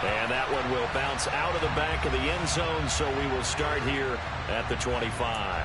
And that one will bounce out of the back of the end zone, so we will start here at the 25.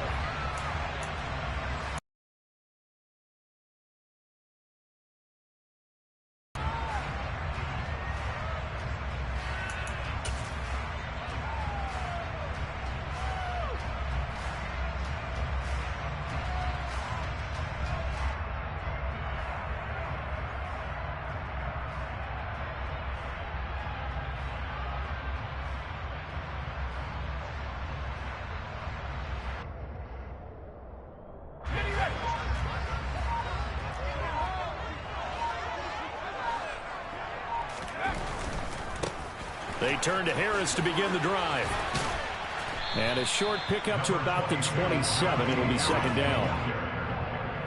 They turn to Harris to begin the drive. And a short pickup to about the 27. It'll be second down.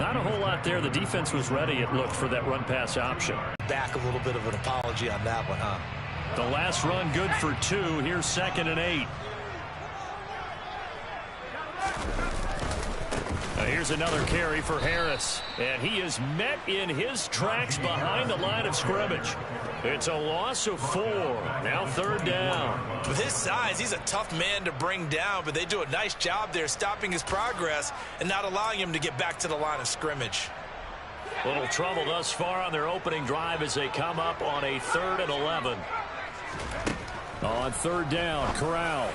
Not a whole lot there. The defense was ready, it looked, for that run-pass option. Back a little bit of an apology on that one, huh? The last run good for 2. Here's 2nd and 8. Here's another carry for Harris. And he is met in his tracks behind the line of scrimmage. It's a loss of 4. Now 3rd down. With his size, he's a tough man to bring down, but they do a nice job there stopping his progress and not allowing him to get back to the line of scrimmage. Little trouble thus far on their opening drive as they come up on a 3rd and 11. On 3rd down, Corral.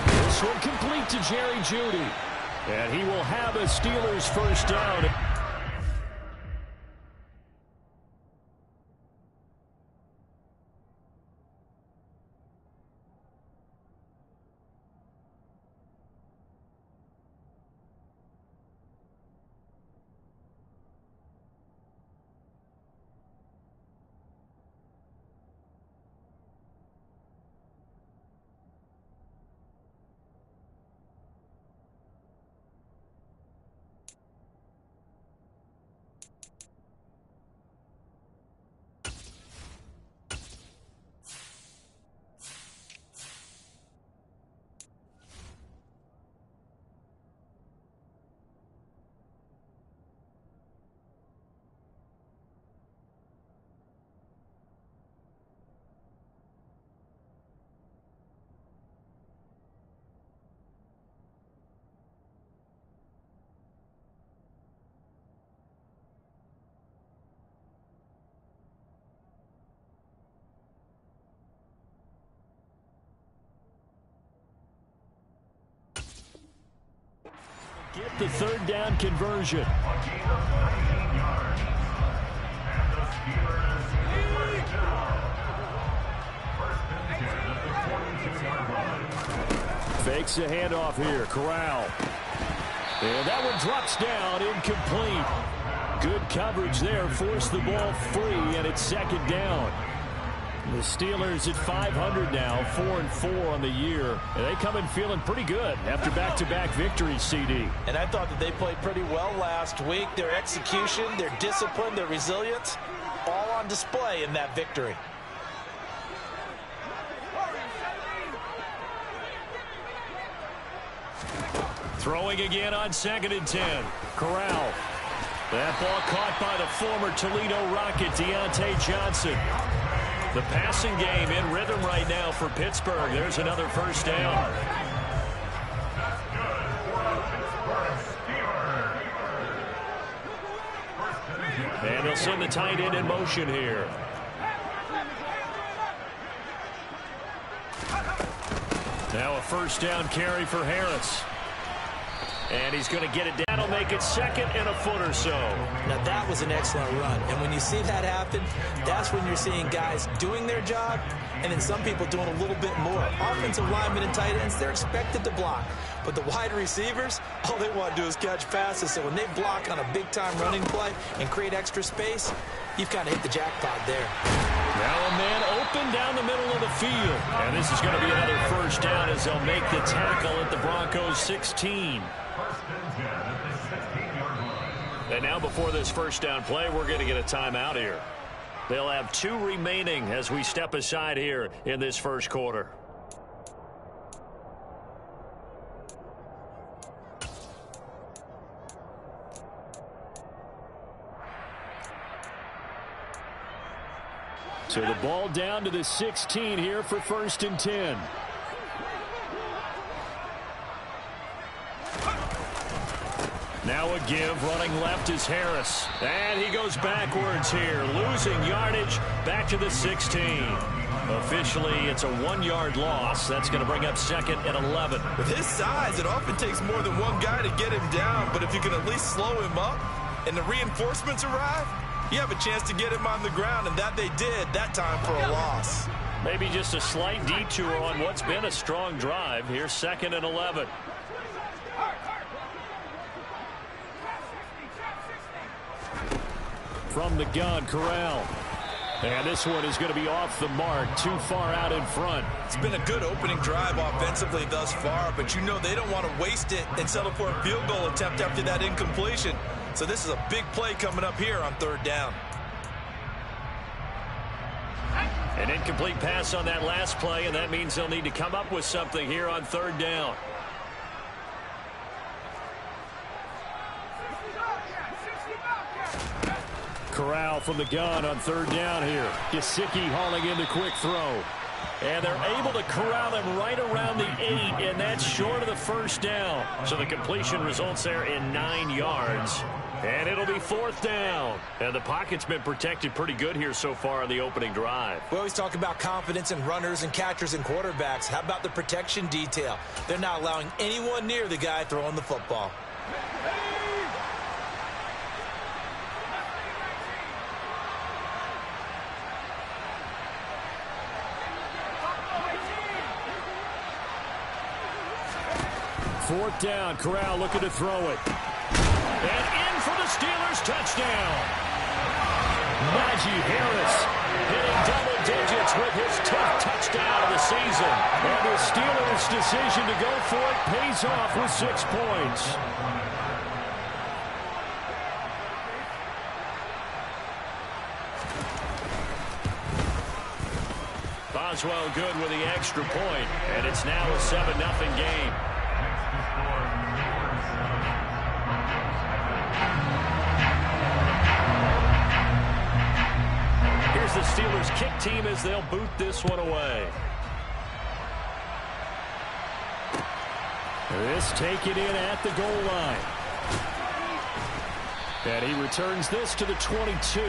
This one complete to Jerry Jeudy. And he will have a Steelers first down. Get the 3rd down conversion. Fakes a handoff here. Corral. And that one drops down, incomplete. Good coverage there. Forced the ball free, and it's 2nd down. The Steelers at 500 now, 4-4 on the year. And they come in feeling pretty good after back-to-back victories, CD. And I thought that they played pretty well last week. Their execution, their discipline, their resilience, all on display in that victory. Throwing again on 2nd and 10. Corral. That ball caught by the former Toledo Rocket, Deontay Johnson. The passing game in rhythm right now for Pittsburgh. There's another first down. And they'll send the tight end in motion here. Now a first down carry for Harris. And he's going to get it down. He'll make it 2nd and a foot or so. Now that was an excellent run. And when you see that happen, that's when you're seeing guys doing their job and then some people doing a little bit more. Offensive linemen and tight ends, they're expected to block. But the wide receivers, all they want to do is catch passes. So when they block on a big-time running play and create extra space, you've kind of hit the jackpot there. Now a man open down the middle of the field. And this is going to be another first down as they'll make the tackle at the Broncos 16. And now before this first down play, we're going to get a timeout here. They'll have 2 remaining as we step aside here in this first quarter. So the ball down to the 16 here for 1st and 10. Now a give, running left is Harris. And he goes backwards here, losing yardage back to the 16. Officially, it's a 1-yard loss. That's going to bring up 2nd and 11. With his size, it often takes more than one guy to get him down, but if you can at least slow him up and the reinforcements arrive, you have a chance to get him on the ground, and that they did that time for a loss. Maybe just a slight detour on what's been a strong drive. Here's 2nd and 11. From the gun, Corral. And this one is going to be off the mark, too far out in front. It's been a good opening drive offensively thus far, but you know they don't want to waste it and settle for a field goal attempt after that incompletion. So this is a big play coming up here on 3rd down. An incomplete pass on that last play, and that means they'll need to come up with something here on 3rd down. Corral from the gun on 3rd down here. Gesicki hauling in the quick throw. And they're able to corral him right around the 8, and that's short of the 1st down. So the completion results there in 9 yards. And it'll be 4th down. And the pocket's been protected pretty good here so far on the opening drive. We always talk about confidence in runners and catchers and quarterbacks. How about the protection detail? They're not allowing anyone near the guy throwing the football. Fourth down, Corral looking to throw it. And in for the Steelers touchdown. Najee Harris hitting double digits with his 10th touchdown of the season. And the Steelers' decision to go for it pays off with 6 points. Boswell good with the extra point, and it's now a 7-0 game. Here's the Steelers kick team as they'll boot this one away. This taken in at the goal line. And he returns this to the 22.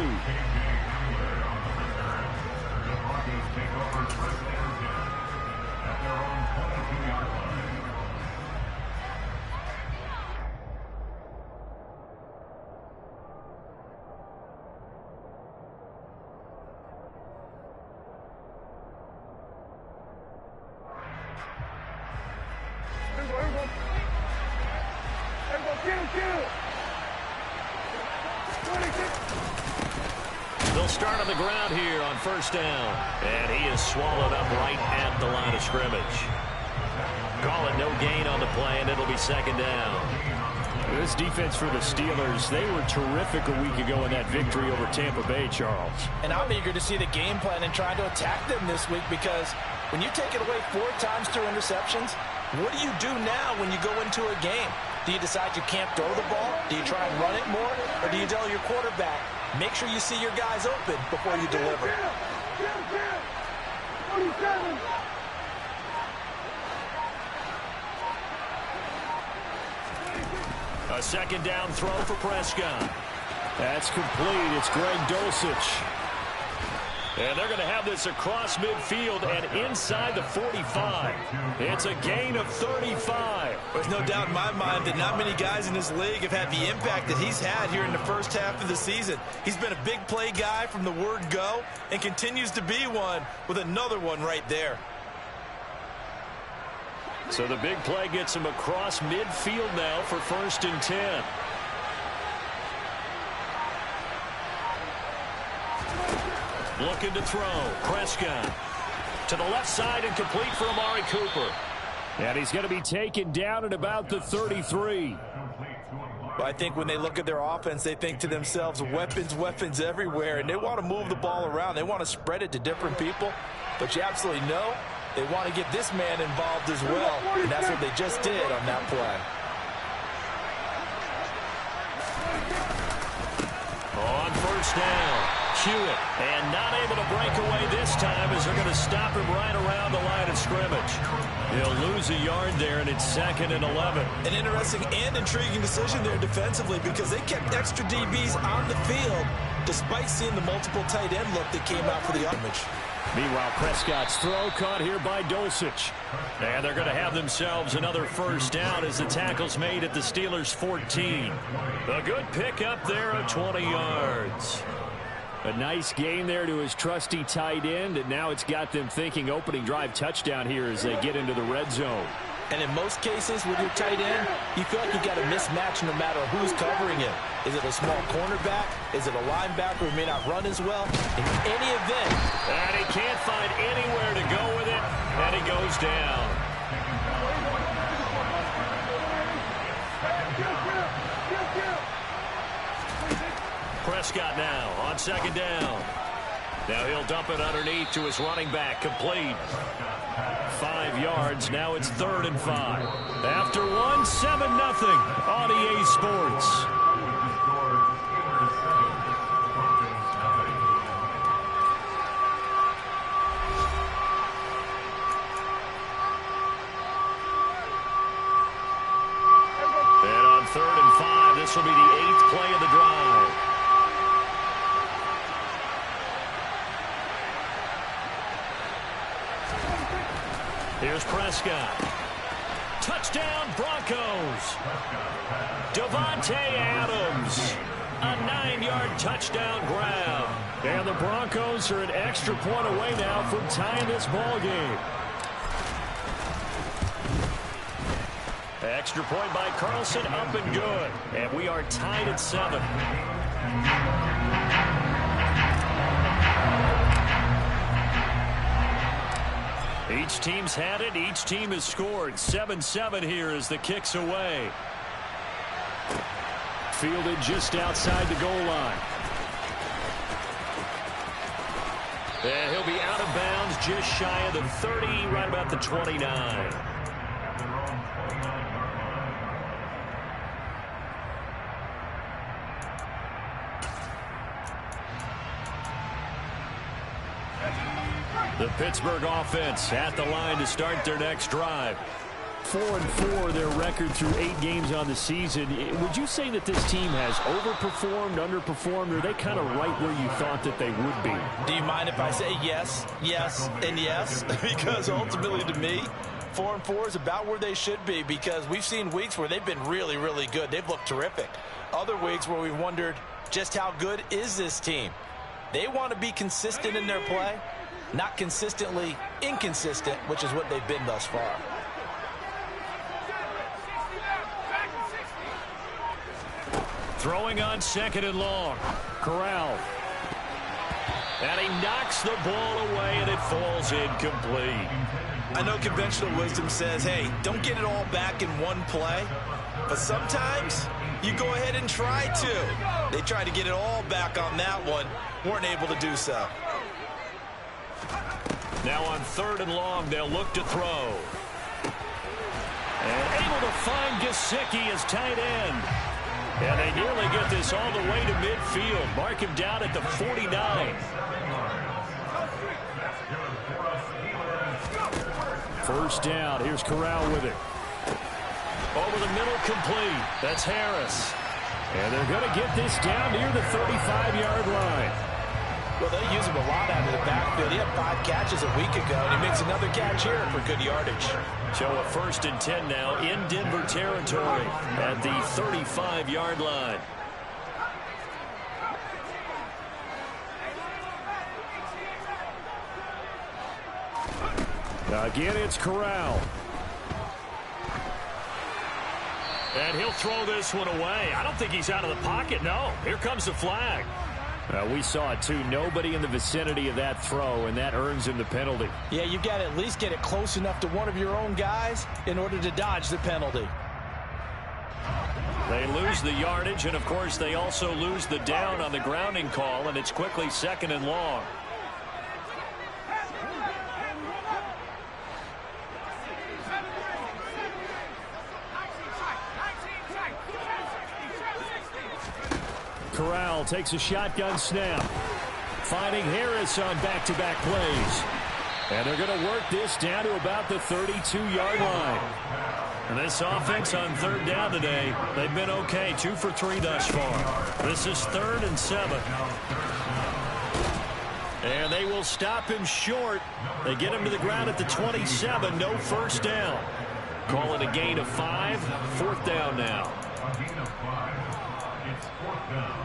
They'll start on the ground here on 1st down. And he is swallowed up right at the line of scrimmage. Call it no gain on the play, and it'll be 2nd down. This defense for the Steelers, they were terrific a week ago in that victory over Tampa Bay, Charles. And I'm eager to see the game plan and try to attack them this week, because when you take it away 4 times through interceptions, what do you do now when you go into a game? Do you decide you can't throw the ball? Do you try and run it more? Or do you tell your quarterback, make sure you see your guys open before you deliver? A 2nd down throw for Prescott. That's complete. It's Greg Dulcich. And they're going to have this across midfield and inside the 45. It's a gain of 35. There's no doubt in my mind that not many guys in this league have had the impact that he's had here in the first half of the season. He's been a big play guy from the word go and continues to be one with another one right there. So the big play gets him across midfield now for 1st and 10. Looking to throw. Prescott to the left side and complete for Amari Cooper. And he's going to be taken down at about the 33. But I think when they look at their offense, they think to themselves, weapons, weapons everywhere. And they want to move the ball around. They want to spread it to different people. But you absolutely know they want to get this man involved as well. And that's what they just did on that play. On 1st down. Hewitt, and not able to break away this time as they're going to stop him right around the line of scrimmage. He'll lose a yard there, and it's 2nd and 11. An interesting and intriguing decision there defensively because they kept extra DBs on the field despite seeing the multiple tight end look that came out for the damage. Meanwhile, Prescott's throw caught here by Dulcich. And they're going to have themselves another first down as the tackle's made at the Steelers' 14. A good pickup there of 20 yards. A nice gain there to his trusty tight end, and now it's got them thinking opening drive touchdown here as they get into the red zone. And in most cases with your tight end, you feel like you got a mismatch no matter who's covering it. Is it a small cornerback? Is it a linebacker who may not run as well? In any event. And he can't find anywhere to go with it, and he goes down. Prescott now on 2nd down. Now he'll dump it underneath to his running back, complete. 5 yards, now it's 3rd and 5. After 1, 7-0 on EA Sports. And on 3rd and 5, this will be the 8th play of the drive. Here's Prescott. Touchdown, Broncos. Devontae Adams. A 9-yard touchdown grab. And the Broncos are an extra point away now from tying this ball game. Extra point by Carlson, up and good. And we are tied at 7. Each team's had it. Each team has scored. 7-7 here as the kick's away. Fielded just outside the goal line. And he'll be out of bounds just shy of the 30, right about the 29. The Pittsburgh offense at the line to start their next drive. 4-4 their record through 8 games on the season. Would you say that this team has overperformed, underperformed, or are they kind of right where you thought that they would be? Do you mind if I say yes, yes, and yes? Because ultimately to me, 4-4 is about where they should be because we've seen weeks where they've been really, really good. They've looked terrific. Other weeks where we've wondered just how good is this team. They want to be consistent in their play. Not consistently inconsistent, which is what they've been thus far. Throwing on 2nd and long. Corral. And he knocks the ball away, and it falls incomplete. I know conventional wisdom says, hey, don't get it all back in one play. But sometimes you go ahead and try to. They tried to get it all back on that one. Weren't able to do so. Now on 3rd and long, they'll look to throw. And able to find Gesicki as tight end. And they nearly get this all the way to midfield. Mark him down at the 49. First down. Here's Corral with it. Over the middle, complete. That's Harris. And they're going to get this down near the 35-yard line. Well, they use him a lot out of the backfield. He had 5 catches a week ago, and he makes another catch here for good yardage. So a 1st and 10 now in Denver territory at the 35-yard line. Again, it's Corral. And he'll throw this one away. I don't think he's out of the pocket. No, here comes the flag. We saw it, too. Nobody in the vicinity of that throw, and that earns him the penalty. Yeah, you got to at least get it close enough to one of your own guys in order to dodge the penalty. They lose the yardage, and, of course, they also lose the down on the grounding call, and it's quickly 2nd and long. Corral takes a shotgun snap. Finding Harris on back-to-back plays. And they're going to work this down to about the 32-yard line. And this offense on third down today, they've been okay. 2 for 3 thus far. This is 3rd and 7. And they will stop him short. They get him to the ground at the 27. No first down. Call it a gain of 5. 4th down now. It's 4th down.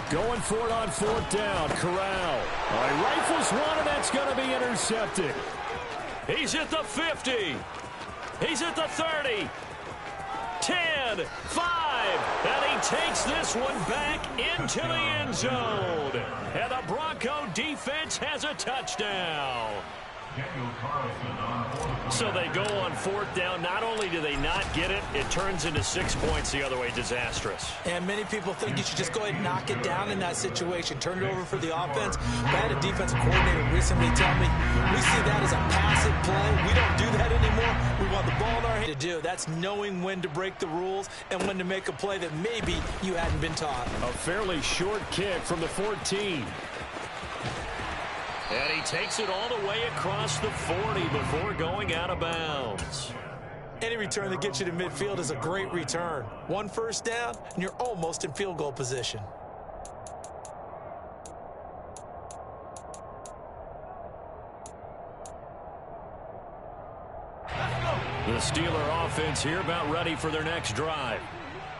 Going for it on 4th down. Corral. All right, rifles one, and that's going to be intercepted. He's at the 50. He's at the 30. 10, 5, and he takes this one back into the end zone. And the Bronco defense has a touchdown. So they go on 4th down. Not only do they not get it, it turns into 6 points the other way. Disastrous. And many people think you should just go ahead and knock it down in that situation. Turn it over for the offense. But I had a defensive coordinator recently tell me, we see that as a passive play. We don't do that anymore. We want the ball in our hand to do. That's knowing when to break the rules and when to make a play that maybe you hadn't been taught. A fairly short kick from the 14. And he takes it all the way across the 40 before going out of bounds. Any return that gets you to midfield is a great return. 1 first down, and you're almost in field goal position. The Steeler offense here about ready for their next drive.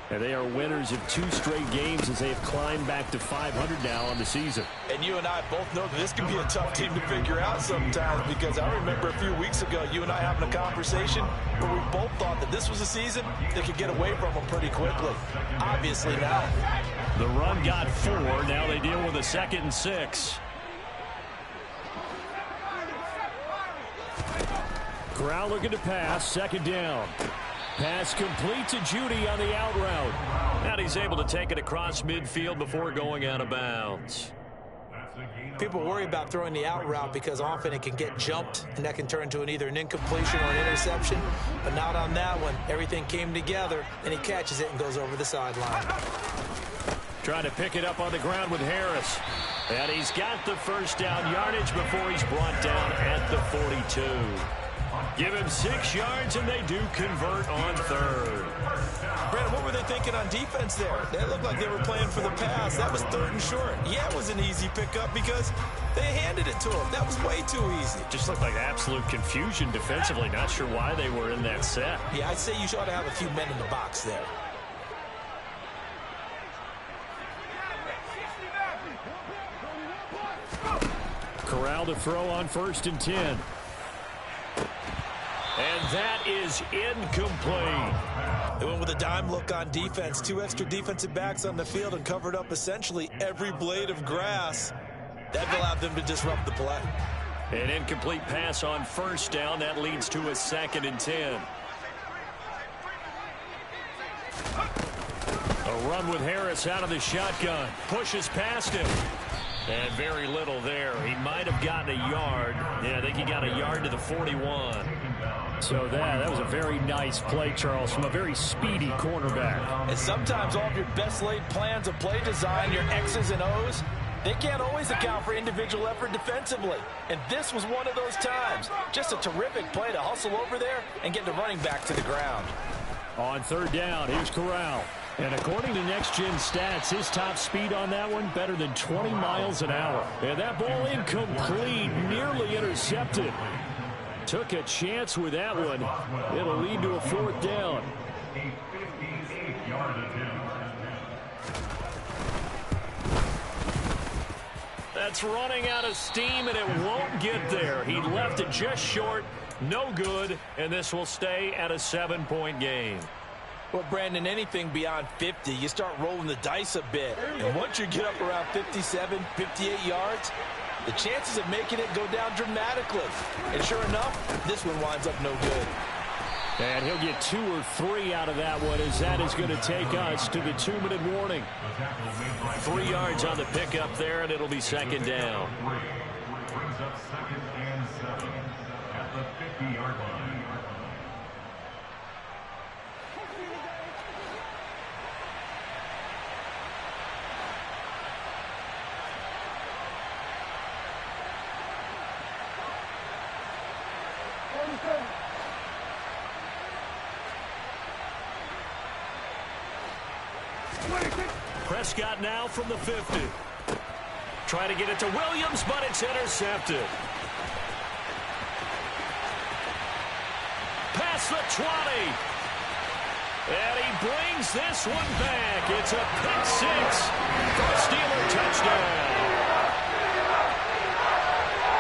And they are winners of 2 straight games as they have climbed back to 500 now on the season. And you and I both know that this can be a tough team to figure out sometimes, because I remember a few weeks ago you and I having a conversation where we both thought that this was a season that could get away from them pretty quickly. Obviously not. The run got 4. Now they deal with a 2nd and 6. Corral looking to pass. 2nd down. Pass complete to Judy on the out route. And he's able to take it across midfield before going out of bounds. People worry about throwing the out route because often it can get jumped, and that can turn into either an incompletion or an interception. But not on that one. Everything came together, and he catches it and goes over the sideline. Trying to pick it up on the ground with Harris. And he's got the first down yardage before he's brought down at the 42. Give him 6 yards, and they do convert on 3rd. Brandon, what were they thinking on defense there? They looked like they were playing for the pass. That was 3rd and short. Yeah, it was an easy pickup because they handed it to him. That was way too easy. Just looked like absolute confusion defensively. Not sure why they were in that set. Yeah, I'd say you ought to have a few men in the box there. Corral to throw on 1st and 10. And that is incomplete. They went with a dime look on defense. 2 extra defensive backs on the field and covered up essentially every blade of grass. That allowed them to disrupt the play. An incomplete pass on 1st down. That leads to a 2nd and 10. A run with Harris out of the shotgun. Pushes past him. And very little there. He might have gotten a yard. Yeah, I think he got a yard to the 41. So that was a very nice play, Charles, from a very speedy cornerback. And sometimes all of your best laid plans of play design, your X's and O's, they can't always account for individual effort defensively. And this was one of those times. Just a terrific play to hustle over there and get the running back to the ground. On 3rd down, here's Corral. And according to Next Gen Stats, his top speed on that one, better than 20 miles an hour. And that ball incomplete, nearly intercepted. Took a chance with that one. It'll lead to a 4th down. That's running out of steam, and it won't get there. He left it just short, no good, and this will stay at a 7-point game. Well, Brandon, anything beyond 50, you start rolling the dice a bit. And once you get up around 57, 58 yards, the chances of making it go down dramatically. And sure enough, this one winds up no good. And he'll get 2 or 3 out of that one, as that is going to take us to the 2-minute warning. 3 yards on the pickup there, and it'll be second down. Brings up 2nd and 7 at the 50-yard line. Prescott now from the 50. Trying to get it to Williams, but it's intercepted. Past the 20. And he brings this one back. It's a pick 6 for a Steeler touchdown.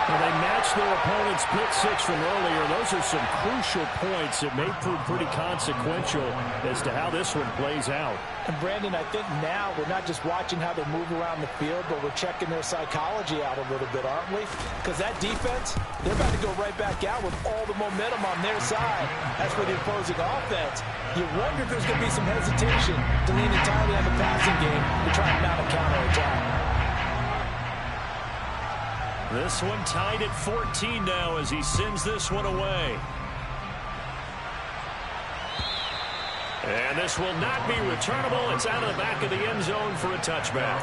Well, they matched their opponent's pick 6 from earlier. Those are some crucial points that may prove pretty consequential as to how this one plays out. And Brandon, I think now we're not just watching how they move around the field, but we're checking their psychology out a little bit, aren't we? Because that defense, they're about to go right back out with all the momentum on their side. As for the opposing offense, you wonder if there's going to be some hesitation to lean entirely on the passing game to try and mount a counterattack. This one tied at 14 now as he sends this one away. And this will not be returnable. It's out of the back of the end zone for a touchback.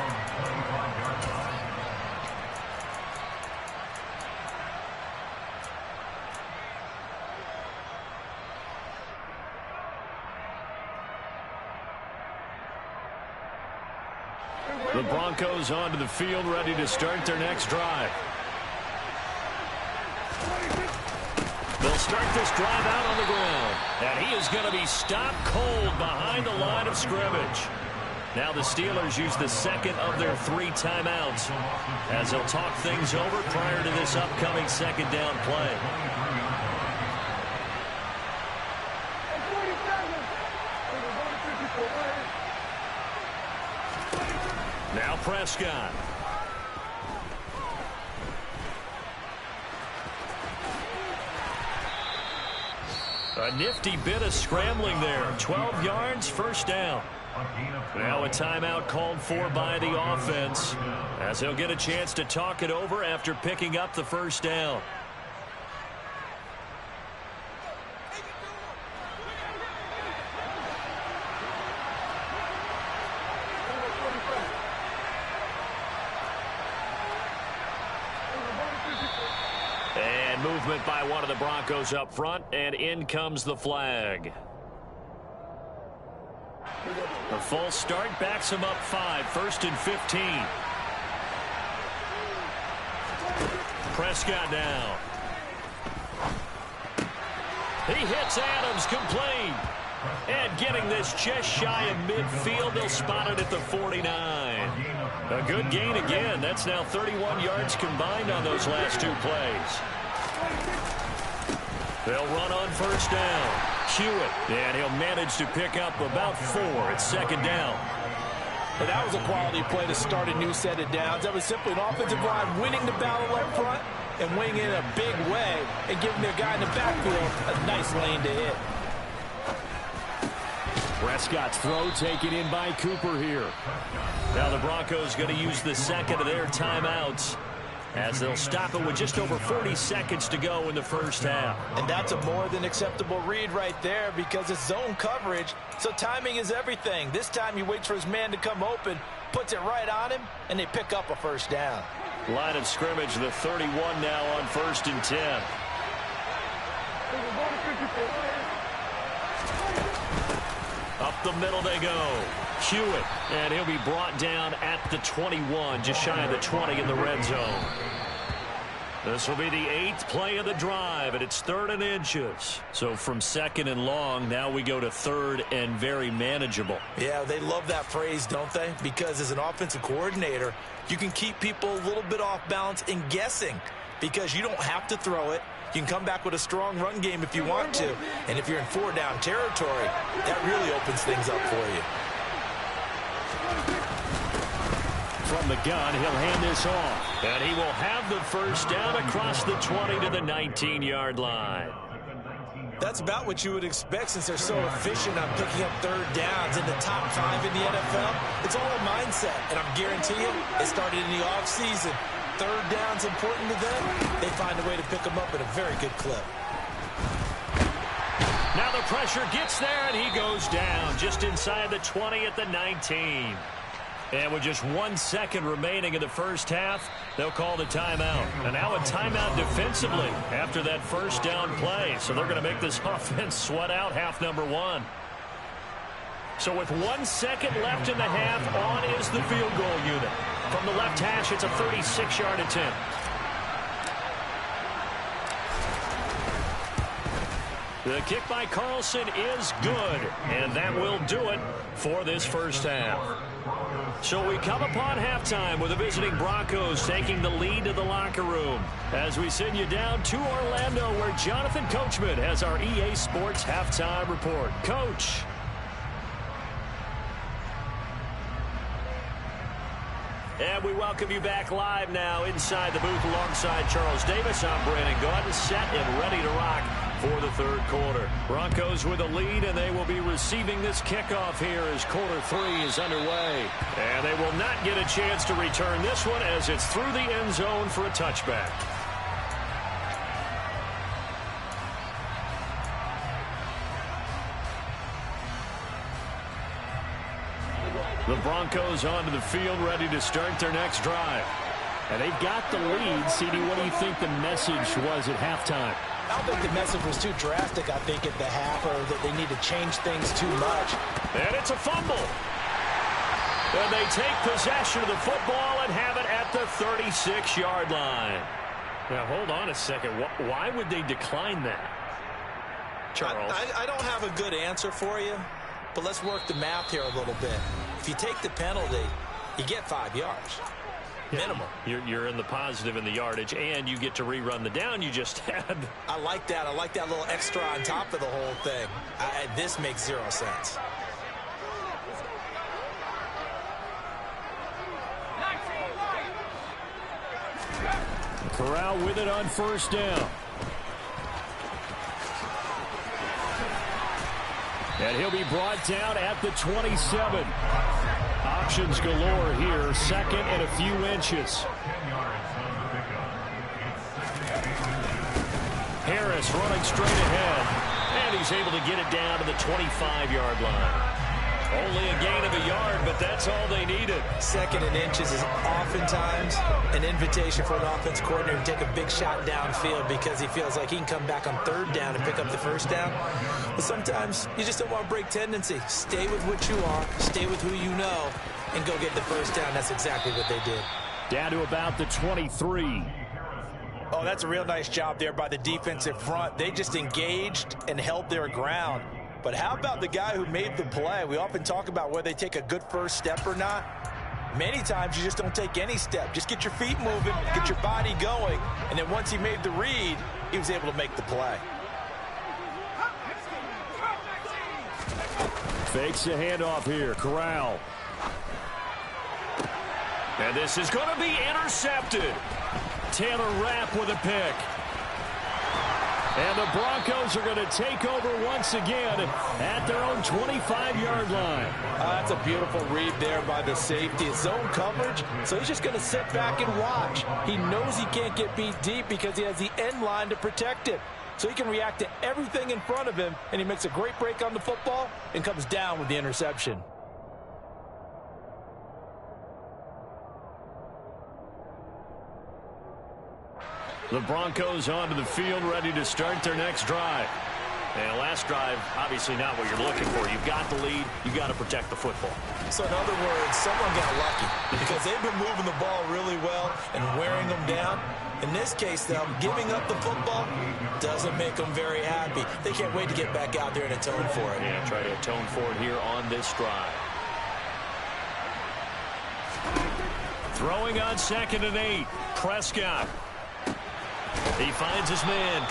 The Broncos onto the field, ready to start their next drive. They'll start this drive out on the ground. And he is going to be stopped cold behind the line of scrimmage. Now the Steelers use the second of their 3 timeouts as they'll talk things over prior to this upcoming second down play. Now Prescott. A nifty bit of scrambling there. 12 yards, first down. Now a timeout called for by the offense as he'll get a chance to talk it over after picking up the first down. Movement by one of the Broncos up front, and in comes the flag. The false start backs him up 5, 1st and 15. Prescott now. He hits Adams, complete. And getting this just shy of midfield, they'll spot it at the 49. A good gain again. That's now 31 yards combined on those last 2 plays. They'll run on first down. Hewitt, and he'll manage to pick up about 4 at second down. And that was a quality play to start a new set of downs. That was simply an offensive line winning the battle up front and winning in a big way and giving their guy in the backfield a nice lane to hit. Prescott's throw taken in by Cooper here. Now the Broncos going to use the second of their timeouts as they'll stop it with just over 40 seconds to go in the first half. And that's a more than acceptable read right there because it's zone coverage, so timing is everything. This time he waits for his man to come open, puts it right on him, and they pick up a first down. Line of scrimmage, the 31 now on 1st and 10. Up the middle they go. Hewitt, and he'll be brought down at the 21, just shy of the 20 in the red zone. This will be the 8th play of the drive, and it's 3rd and inches. So from 2nd and long, now we go to 3rd and very manageable. Yeah, they love that phrase, don't they? Because as an offensive coordinator, you can keep people a little bit off balance and guessing because you don't have to throw it. You can come back with a strong run game if you want to. And if you're in 4-down territory, that really opens things up for you. from the gun. He'll hand this off. And he will have the first down across the 20 to the 19-yard line. That's about what you would expect since they're so efficient on picking up third downs in the top 5 in the NFL. It's all a mindset, and I'm guaranteeing you, it started in the offseason. Third down's important to them. They find a way to pick them up at a very good clip. Now the pressure gets there, and he goes down just inside the 20 at the 19. And with just 1 second remaining in the first half, they'll call the timeout. And now a timeout defensively after that first down play. So they're going to make this offense sweat out half number 1. So with 1 second left in the half, on is the field goal unit. From the left hash, it's a 36-yard attempt. The kick by Carlson is good, and that will do it for this first half. So we come upon halftime with the visiting Broncos taking the lead to the locker room as we send you down to Orlando where Jonathan Coachman has our EA Sports halftime report. Coach. And we welcome you back live now inside the booth alongside Charles Davis. I'm Brandon Gaudin, set and ready to rock for the third quarter. Broncos with a lead, and they will be receiving this kickoff here as quarter 3 is underway. And they will not get a chance to return this one as it's through the end zone for a touchback. The Broncos onto the field, ready to start their next drive. And they've got the lead. CD, what do you think the message was at halftime? I don't think the message was too drastic, I think, at the half, or that they need to change things too much. And it's a fumble. And they take possession of the football and have it at the 36-yard line. Now, hold on a second. Why would they decline that? Charles? I don't have a good answer for you, but let's work the math here a little bit. If you take the penalty, you get 5 yards. Minimum. You're in the positive in the yardage, and you get to rerun the down you just had. I like that. I like that little extra on top of the whole thing. This makes 0 sense. Corral with it on first down. And he'll be brought down at the 27. Options galore here. Second and a few inches. Harris running straight ahead. And he's able to get it down to the 25-yard line. Only a gain of a yard, but that's all they needed. Second and inches is oftentimes an invitation for an offense coordinator to take a big shot downfield because he feels like he can come back on third down and pick up the first down. But sometimes you just don't want to break tendency. Stay with what you are, stay with who you know, and go get the first down. That's exactly what they did. Down to about the 23. Oh, that's a real nice job there by the defensive front. They just engaged and held their ground. But how about the guy who made the play? We often talk about whether they take a good first step or not. Many times you just don't take any step. Just get your feet moving, get your body going, and then once he made the read, he was able to make the play. Fakes the handoff here. Corral. And this is going to be intercepted. Taylor Rapp with a pick. And the Broncos are going to take over once again at their own 25-yard line. That's a beautiful read there by the safety. It's zone coverage, so he's just going to sit back and watch. He knows he can't get beat deep because he has the end line to protect it. So he can react to everything in front of him, and he makes a great break on the football and comes down with the interception. The Broncos onto the field, ready to start their next drive. And last drive, obviously not what you're looking for. You've got the lead. You've got to protect the football. So in other words, someone got lucky because they've been moving the ball really well and wearing them down. In this case, though, giving up the football doesn't make them very happy. They can't wait to get back out there and atone for it. Yeah, try to atone for it here on this drive. Throwing on 2nd and 8. Prescott. He finds his man.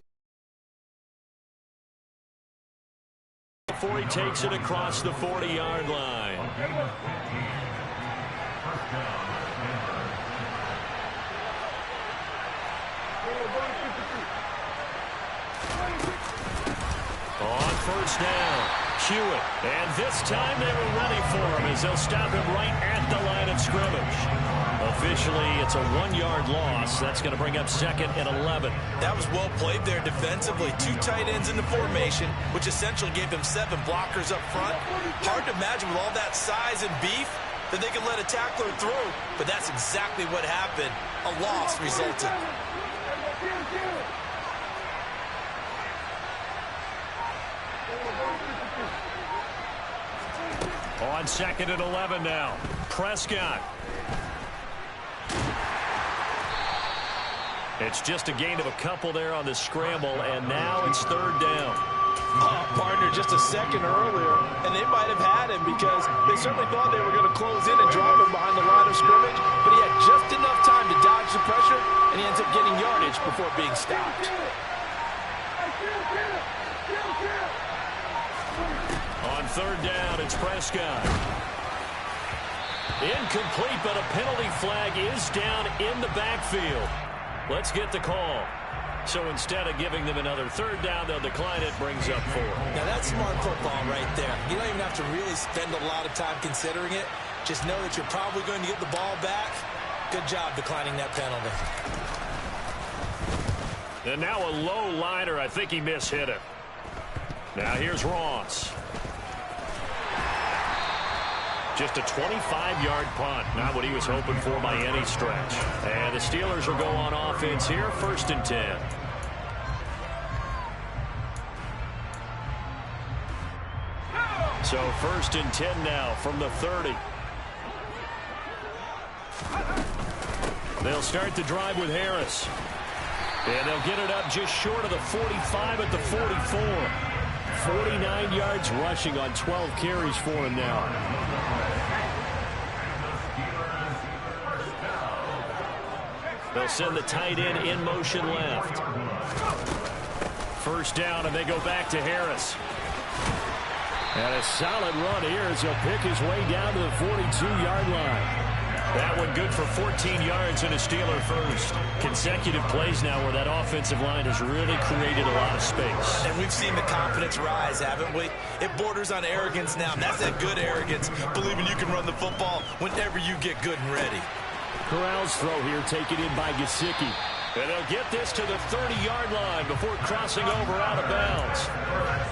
Before he takes it across the 40-yard line. first down. Hewitt. And this time they were ready for him as they'll stop him right at the line of scrimmage. Officially, it's a 1-yard loss. That's going to bring up 2nd and 11. That was well played there defensively. 2 tight ends in the formation, which essentially gave them 7 blockers up front. Hard to imagine with all that size and beef that they could let a tackler through, but that's exactly what happened. A loss resulted. On 2nd and 11 now. Prescott. It's just a gain of a couple there on the scramble, and now it's 3rd down. Partner, just a second earlier, and they might have had him because they certainly thought they were going to close in and drive him behind the line of scrimmage, but he had just enough time to dodge the pressure, and he ends up getting yardage before being stopped. On 3rd down, it's Prescott. Incomplete, but a penalty flag is down in the backfield. Let's get the call. So instead of giving them another 3rd down, they'll decline it. Brings up 4. Now that's smart football right there. You don't even have to really spend a lot of time considering it. Just know that you're probably going to get the ball back. Good job declining that penalty. And now a low liner. I think he mishit it. Now here's Ross. Just a 25-yard punt. Not what he was hoping for by any stretch. And the Steelers will go on offense here. 1st and 10. So 1st and 10 now from the 30. They'll start the drive with Harris. And they'll get it up just short of the 45 at the 44. 49 yards rushing on 12 carries for him now. They'll send the tight end in motion left. 1st down, and they go back to Harris. And a solid run here as he'll pick his way down to the 42-yard line. That one good for 14 yards and a Steeler first. Consecutive plays now where that offensive line has really created a lot of space. And we've seen the confidence rise, haven't we? It borders on arrogance now. That's that good arrogance, believing you can run the football whenever you get good and ready. Corral's throw here taken in by Gesicki. And they'll get this to the 30-yard line before crossing over out of bounds.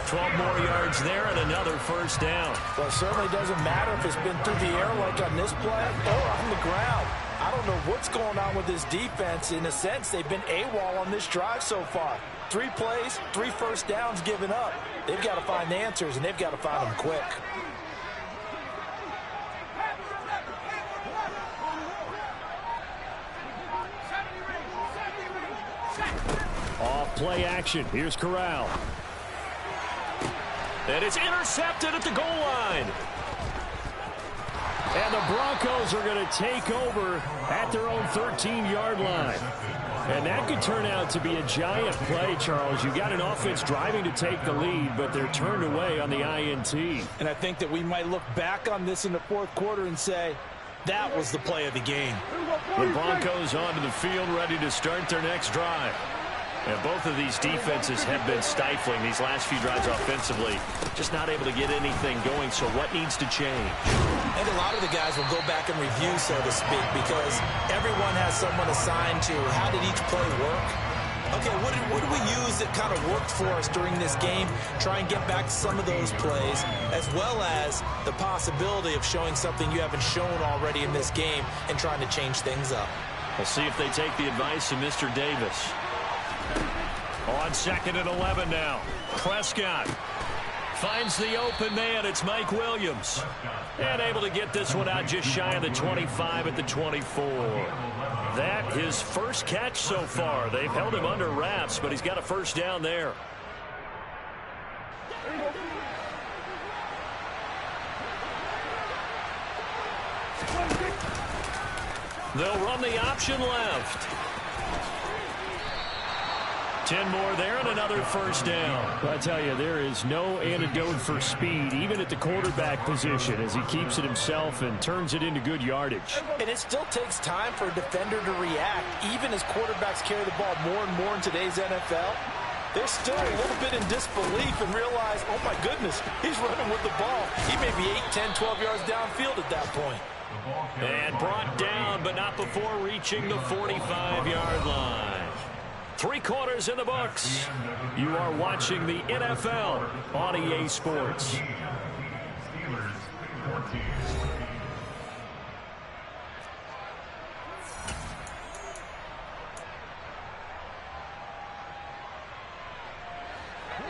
12 more yards there and another 1st down. Well, it certainly doesn't matter if it's been through the air like on this play or on the ground. I don't know what's going on with this defense. In a sense, they've been AWOL on this drive so far. 3 plays, 3 1st downs given up. They've got to find answers, and they've got to find them quick. Off play action. Here's Corral. And it's intercepted at the goal line. And the Broncos are going to take over at their own 13-yard line. And that could turn out to be a giant play, Charles. You got an offense driving to take the lead, but they're turned away on the INT. And I think that we might look back on this in the 4th quarter and say, that was the play of the game. The Broncos onto the field, ready to start their next drive. And both of these defenses have been stifling these last few drives offensively. Just not able to get anything going, so what needs to change? And a lot of the guys will go back and review, so to speak, because everyone has someone assigned to how did each play work. Okay, what did we use that kind of worked for us during this game? Try and get back to some of those plays, as well as the possibility of showing something you haven't shown already in this game and trying to change things up. We'll see if they take the advice of Mr. Davis. On 2nd and 11 now. Prescott finds the open man. It's Mike Williams. And able to get this one out just shy of the 25 at the 24. That his first catch so far. They've held him under wraps, but he's got a 1st down there. They'll run the option left. 10 more there and another 1st down. I tell you, there is no antidote for speed, even at the quarterback position, as he keeps it himself and turns it into good yardage. And it still takes time for a defender to react, even as quarterbacks carry the ball more and more in today's NFL. they're still a little bit in disbelief and realize, oh my goodness, he's running with the ball. He may be 8, 10, 12 yards downfield at that point. And brought down, but not before reaching the 45-yard line. 3 quarters in the books. You are watching the NFL on EA Sports.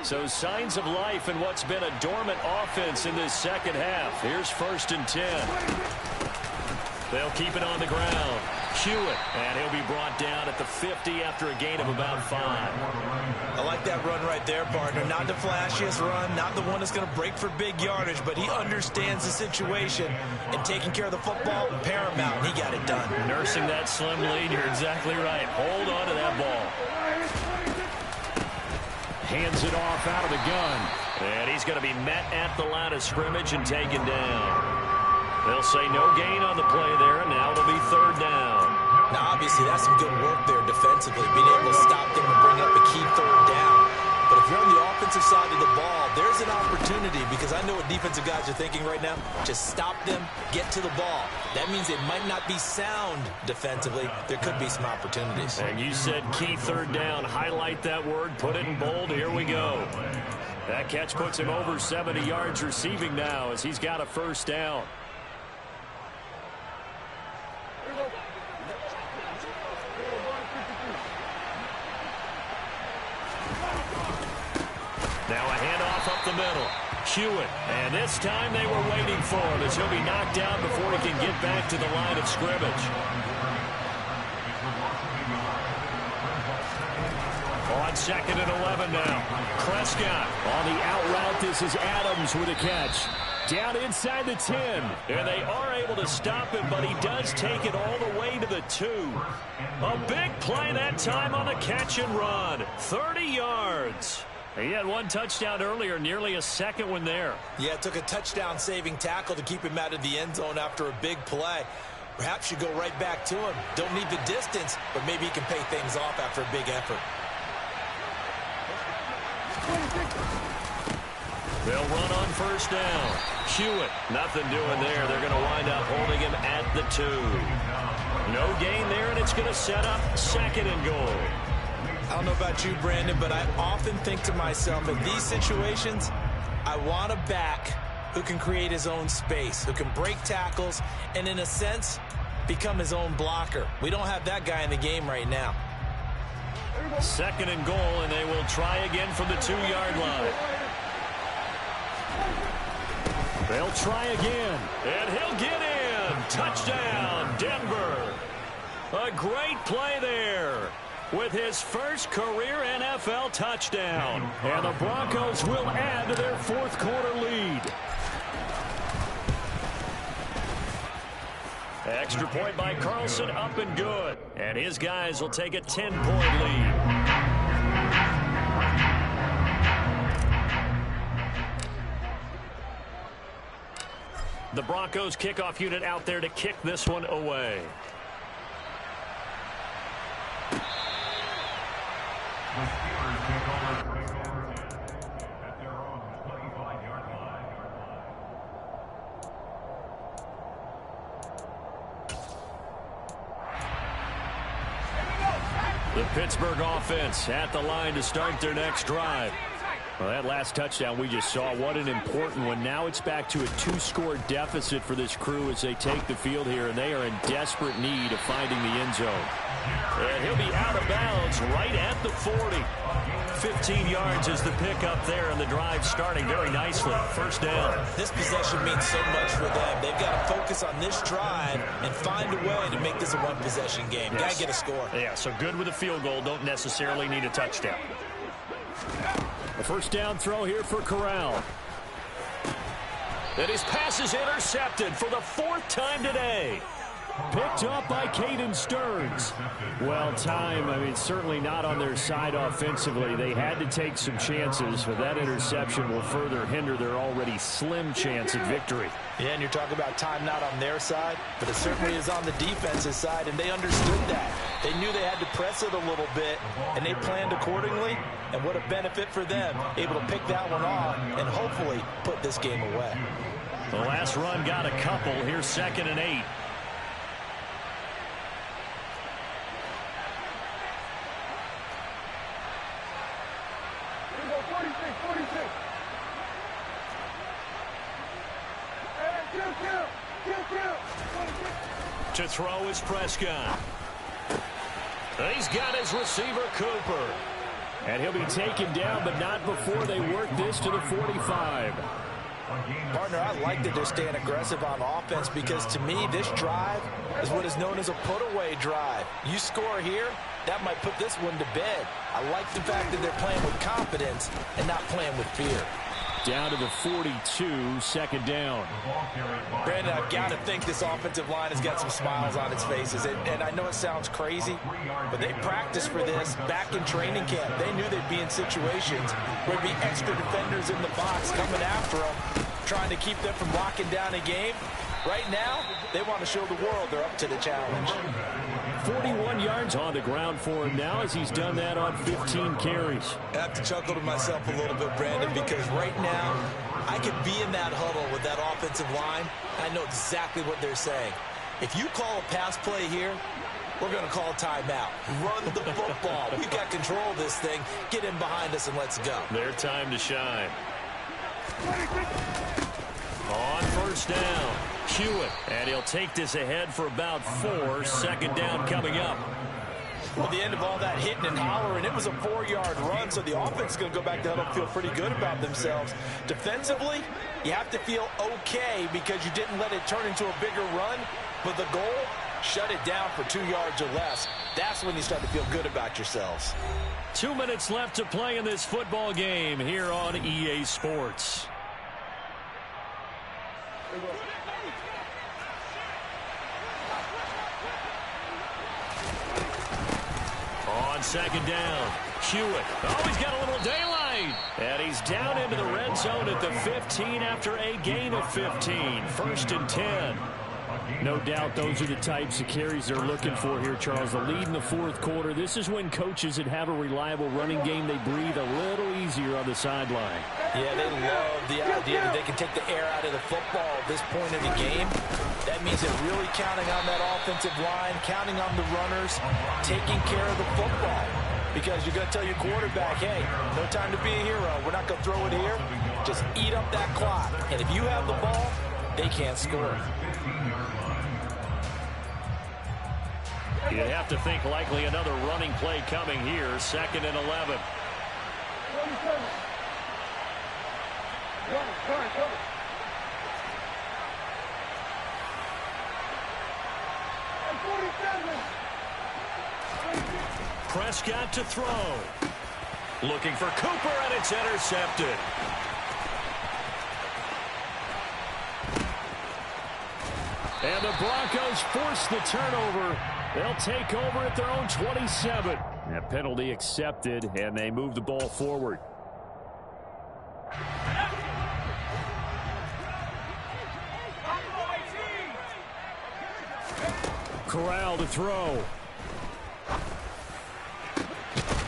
So signs of life in what's been a dormant offense in this second half. Here's 1st and 10. They'll keep it on the ground. Hewitt, and he'll be brought down at the 50 after a gain of about 5. I like that run right there, partner. Not the flashiest run, not the one that's going to break for big yardage, but he understands the situation, and taking care of the football, paramount, and he got it done. Nursing that slim lead, you're exactly right. Hold on to that ball. Hands it off out of the gun. And he's going to be met at the line of scrimmage and taken down. They'll say no gain on the play there, and now it'll be 3rd down. Now, obviously, that's some good work there defensively, being able to stop them and bring up a key 3rd down. But if you're on the offensive side of the ball, there's an opportunity, because I know what defensive guys are thinking right now. Just stop them, get to the ball. That means it might not be sound defensively. There could be some opportunities. And you said key 3rd down. Highlight that word, put it in bold. Here we go. That catch puts him over 70 yards receiving now as he's got a 1st down. Now a handoff up the middle. Hewitt, and this time they were waiting for him as he'll be knocked down before he can get back to the line of scrimmage. On 2nd and 11 now. Prescott on the out route. This is Adams with a catch. Down inside the 10. And they are able to stop him, but he does take it all the way to the 2. A big play that time on the catch and run. 30 yards. He had 1 touchdown earlier, nearly a 2nd one there. Yeah, it took a touchdown-saving tackle to keep him out of the end zone after a big play. Perhaps you go right back to him. Don't need the distance, but maybe he can pay things off after a big effort. They'll run on 1st down. Hewitt, nothing doing there. They're going to wind up holding him at the 2. No gain there, and it's going to set up 2nd and goal. I don't know about you, Brandon, but I often think to myself, in these situations, I want a back who can create his own space, who can break tackles, and in a sense, become his own blocker. We don't have that guy in the game right now. 2nd and goal, and they will try again from the 2-yard line. They'll try again, and he'll get in. Touchdown, Denver. A great play there with his first career NFL touchdown. And the Broncos will add to their 4th quarter lead. Extra point by Carlson, up and good. And his guys will take a 10-point lead. The Broncos kickoff unit out there to kick this one away. The Steelers take over at their own 25-yard line. The Pittsburgh offense at the line to start their next drive. Well, that last touchdown we just saw, what an important one. Now it's back to a 2-score deficit for this crew as they take the field here, and they are in desperate need of finding the end zone. And he'll be out of bounds right at the 40. 15 yards is the pickup there, and the drive starting very nicely. 1st down. This possession means so much for them. They've got to focus on this drive and find a way to make this a one-possession game. Yes. Got to get a score. Yeah, so good with a field goal. Don't necessarily need a touchdown. A 1st down throw here for Corral. And his pass is intercepted for the 4th time today. Picked up by Caden Stearns. Well, time, certainly not on their side offensively. They had to take some chances, but that interception will further hinder their already slim chance at victory. Yeah, and you're talking about time not on their side, but it certainly is on the defensive side, and they understood that. They knew they had to press it a little bit, and they planned accordingly. And what a benefit for them, able to pick that one off and hopefully put this game away. The last run got a couple. Here's 2nd and 8. To throw is Prescott. He's got his receiver, Cooper. And he'll be taken down, but not before they work this to the 45. Partner, I like that they're staying aggressive on offense because to me, this drive is what is known as a put-away drive. You score here, that might put this one to bed. I like the fact that they're playing with confidence and not playing with fear. Down to the 42, 2nd down. Brandon, I've got to think this offensive line has got some smiles on its faces. And I know it sounds crazy, but they practiced for this back in training camp. They knew they'd be in situations where there'd be extra defenders in the box coming after them, trying to keep them from locking down a game. Right now, they want to show the world they're up to the challenge. 41 yards on the ground for him now as he's done that on 15 carries. I have to chuckle to myself a little bit, Brandon, because right now I could be in that huddle with that offensive line. I know exactly what they're saying. If you call a pass play here, we're going to call a timeout. Run the football. We've got control of this thing. Get in behind us and let's go. Their time to shine. On 1st down, Hewitt, and he'll take this ahead for about 4. 2nd down coming up. Well, the end of all that hitting and hollering, it was a 4-yard run, so the offense is going to go back to huddle and feel pretty good about themselves. Defensively, you have to feel okay because you didn't let it turn into a bigger run, but the goal, shut it down for 2 yards or less. That's when you start to feel good about yourselves. 2 minutes left to play in this football game here on EA Sports. On 2nd down, Hewitt. Oh, he's got a little daylight. And he's down into the red zone at the 15 after a gain of 15. 1st and 10. No doubt those are the types of carries they're looking for here, Charles. The lead in the 4th quarter. This is when coaches that have a reliable running game, they breathe a little easier on the sideline. Yeah, they love the idea that they can take the air out of the football at this point in the game. That means they're really counting on that offensive line, counting on the runners, taking care of the football. Because you're going to tell your quarterback, hey, no time to be a hero. We're not going to throw it here. Just eat up that clock. And if you have the ball, they can't score. You'd have to think likely another running play coming here. 2nd and 11. Prescott to throw. Looking for Cooper, and it's intercepted. And the Broncos force the turnover. They'll take over at their own 27. A penalty accepted, and they move the ball forward. Corral to throw.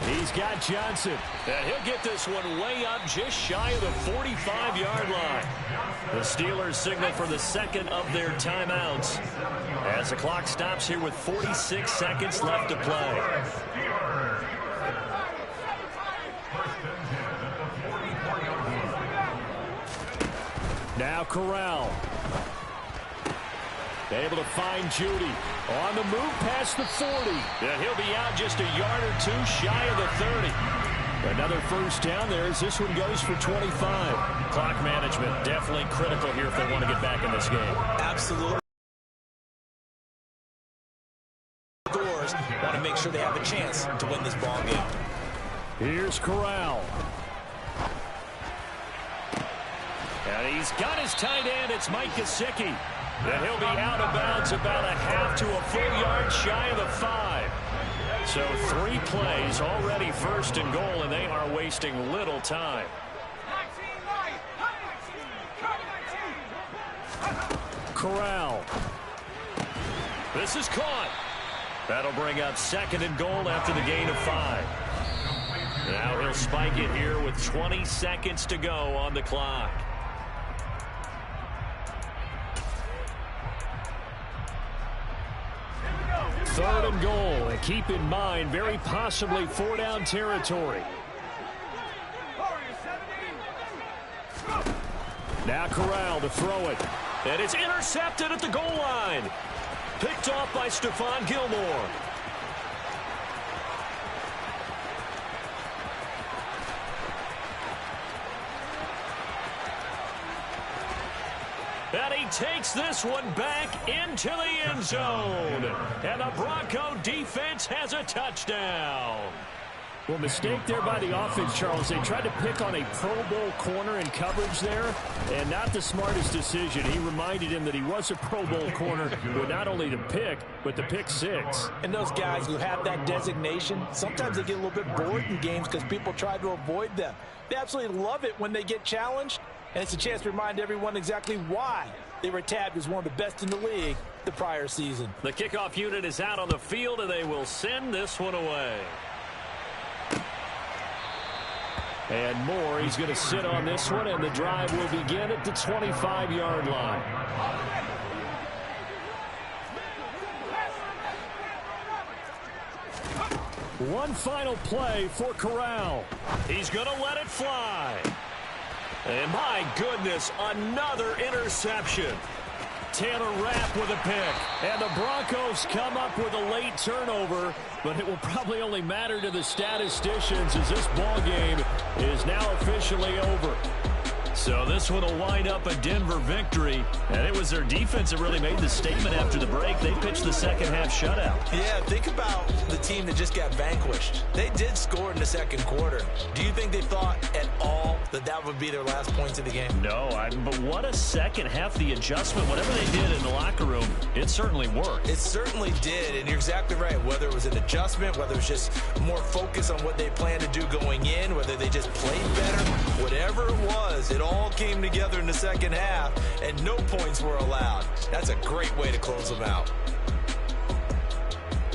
He's got Johnson. And he'll get this one way up just shy of the 45-yard line. The Steelers signal for the 2nd of their timeouts as the clock stops here with 46 seconds left to play. Now Corral. Able to find Judy. On the move past the 40. And he'll be out just a yard or 2 shy of the 30. Another 1st down there as this one goes for 25. Clock management definitely critical here if they want to get back in this game. Absolutely. Doors want to make sure they have a chance to win this ball game. Here's Corral. And he's got his tight end. It's Mike Gesicki. And he'll be out of bounds about a half to a full yard shy of the 5. So 3 plays already 1st and goal, and they are wasting little time. Corral. This is caught. That'll bring up 2nd and goal after the gain of 5. Now he'll spike it here with 20 seconds to go on the clock. Third and goal. And keep in mind, very possibly 4-down territory. Now Corral to throw it. And it's intercepted at the goal line. Picked off by Stephon Gilmore. And he takes this one back into the end zone. And the Bronco defense has a touchdown. Well, mistake there by the offense, Charles. They tried to pick on a Pro Bowl corner in coverage there, and not the smartest decision. He reminded him that he was a Pro Bowl corner with not only the pick, but the pick six. And those guys who have that designation, sometimes they get a little bit bored in games because people try to avoid them. They absolutely love it when they get challenged, and it's a chance to remind everyone exactly why they were tabbed as one of the best in the league the prior season. The kickoff unit is out on the field, and they will send this one away. And Moore, he's going to sit on this one, and the drive will begin at the 25-yard line. One final play for Corral. He's going to let it fly. And my goodness, another interception. Taylor Rapp with a pick. And the Broncos come up with a late turnover, but it will probably only matter to the statisticians as this ball game is now officially over. So this one will wind up a Denver victory, and it was their defense that really made the statement after the break. They pitched the second-half shutout. Yeah, think about the team that just got vanquished. They did score in the second quarter. Do you think they thought at all that that would be their last points of the game? No, but what a second half. The adjustment, whatever they did in the locker room, it certainly worked. It certainly did, and you're exactly right. Whether it was an adjustment, whether it was just more focus on what they planned to do going in, whether they just played better, whatever it was, it all came together in the second half, and no points were allowed. That's a great way to close them out.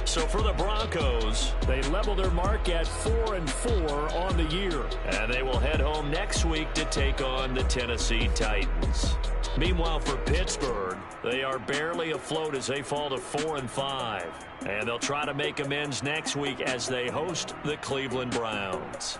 So for the Broncos, they level their mark at 4-4 on the year. And they will head home next week to take on the Tennessee Titans. Meanwhile, for Pittsburgh, they are barely afloat as they fall to 4-5. And they'll try to make amends next week as they host the Cleveland Browns.